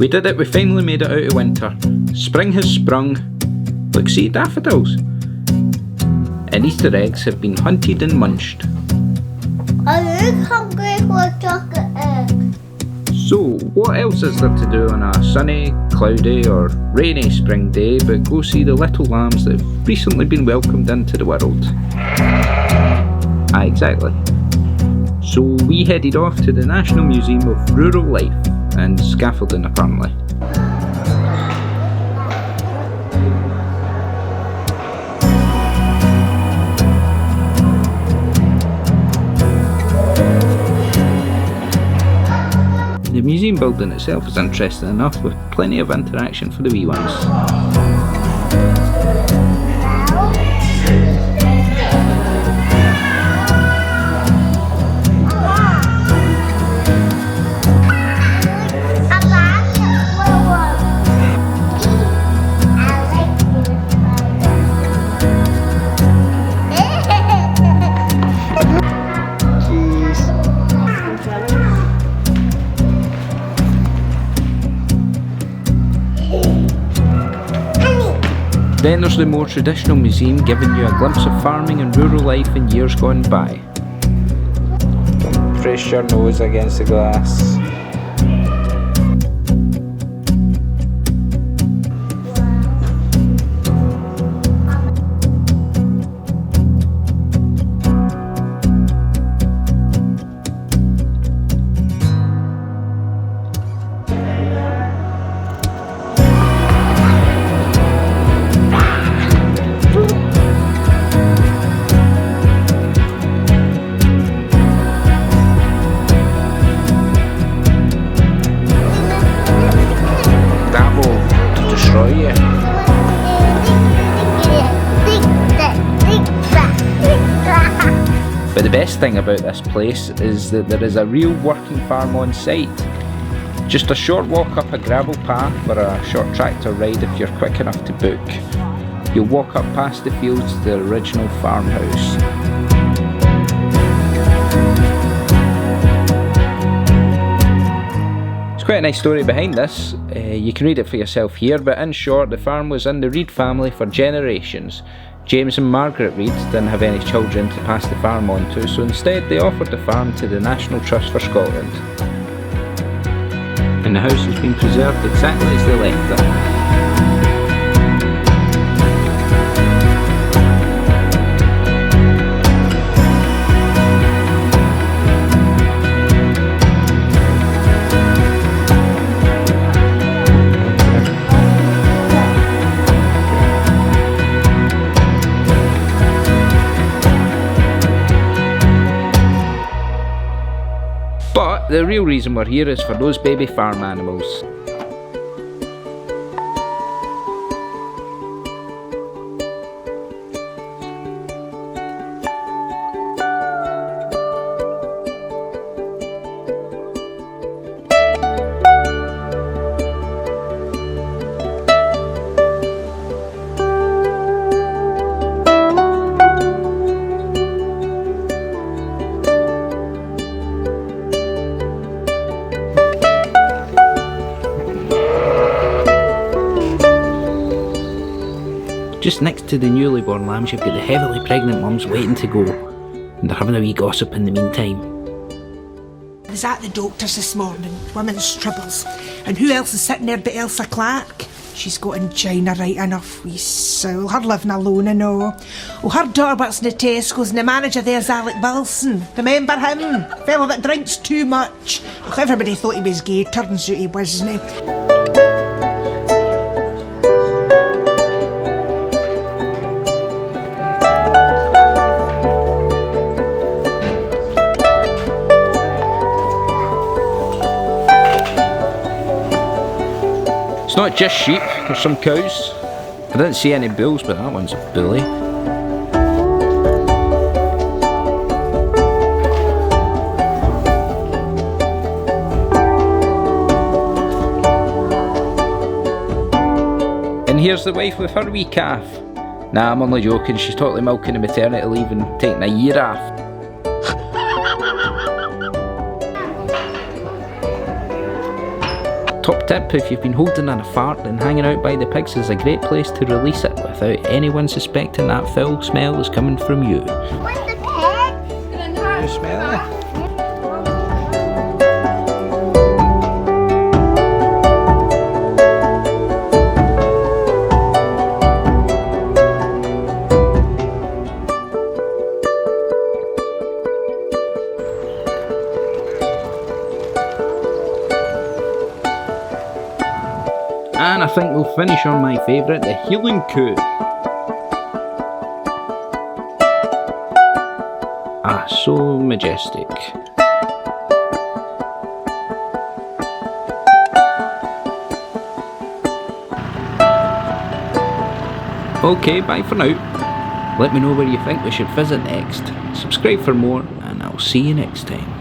We did it, we finally made it out of winter. Spring has sprung. Look, see, daffodils. And Easter eggs have been hunted and munched. I look hungry for chocolate eggs. So, what else is there to do on a sunny, cloudy or rainy spring day but go see the little lambs that have recently been welcomed into the world? Exactly. So we headed off to the National Museum of Rural Life and Scaffolding apparently. The museum building itself is interesting enough with plenty of interaction for the wee ones. Then there's the more traditional museum giving you a glimpse of farming and rural life in years gone by. Don't press your nose against the glass. But the best thing about this place is that there is a real working farm on site. Just a short walk up a gravel path or a short tractor ride if you're quick enough to book. You'll walk up past the fields to the original farmhouse. It's quite a nice story behind this. You can read it for yourself here, but in short, the farm was in the Reid family for generations. James and Margaret Reid didn't have any children to pass the farm on to, so instead they offered the farm to the National Trust for Scotland. And the house has been preserved exactly as they left it. But the real reason we're here is for those baby farm animals. Just next to the newly born lambs, you've got the heavily pregnant mums waiting to go, and they're having a wee gossip in the meantime. I was at the doctor's this morning, women's troubles, and who else is sitting there but Elsa Clark? She's got angina right enough, wee soul, her living alone and all. Oh, her daughter works in the Tesco's and the manager there's Alec Wilson. Remember him? Fellow that drinks too much. Oh, everybody thought he was gay, turns out he wasn't. It's not just sheep, there's some cows. I didn't see any bulls, but that one's a bully. And here's the wife with her wee calf. Nah, I'm only joking, she's totally milking the maternity leave and taking a year off. Top tip, if you've been holding in a fart, then hanging out by the pigs is a great place to release it without anyone suspecting that foul smell is coming from you. What's the pet? You smell it? And I think we'll finish on my favourite, the healing coo. Ah, so majestic. Okay, bye for now. Let me know where you think we should visit next. Subscribe for more, and I'll see you next time.